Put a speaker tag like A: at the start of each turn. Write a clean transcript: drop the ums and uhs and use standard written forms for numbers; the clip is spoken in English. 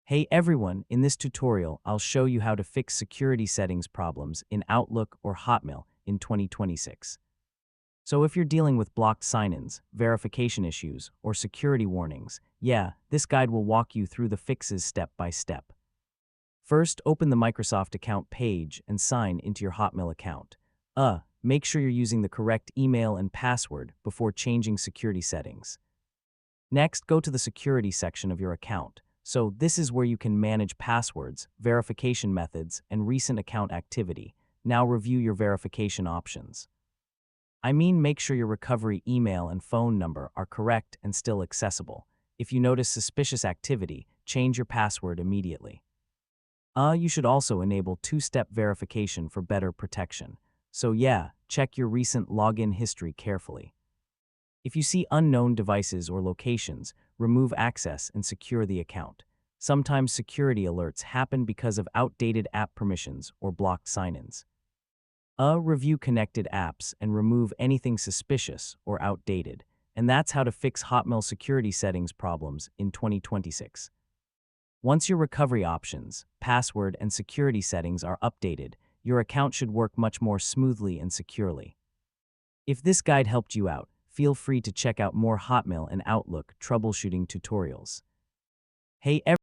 A: Hey everyone, in this tutorial, I'll show you how to fix security settings problems in Outlook or Hotmail in 2026. So if you're dealing with blocked sign-ins, verification issues, or security warnings, yeah, this guide will walk you through the fixes step by step. First, open the Microsoft account page and sign into your Hotmail account. Make sure you're using the correct email and password before changing security settings. Next, go to the security section of your account. So this is where you can manage passwords, verification methods, and recent account activity. Now review your verification options. Make sure your recovery email and phone number are correct and still accessible. If you notice suspicious activity, change your password immediately. You should also enable two-step verification for better protection. So yeah, check your recent login history carefully. If you see unknown devices or locations, remove access and secure the account. Sometimes security alerts happen because of outdated app permissions or blocked sign-ins. Review connected apps and remove anything suspicious or outdated. And that's how to fix Hotmail security settings problems in 2026. Once your recovery options, password, and security settings are updated, your account should work much more smoothly and securely. If this guide helped you out, feel free to check out more Hotmail and Outlook troubleshooting tutorials. Hey,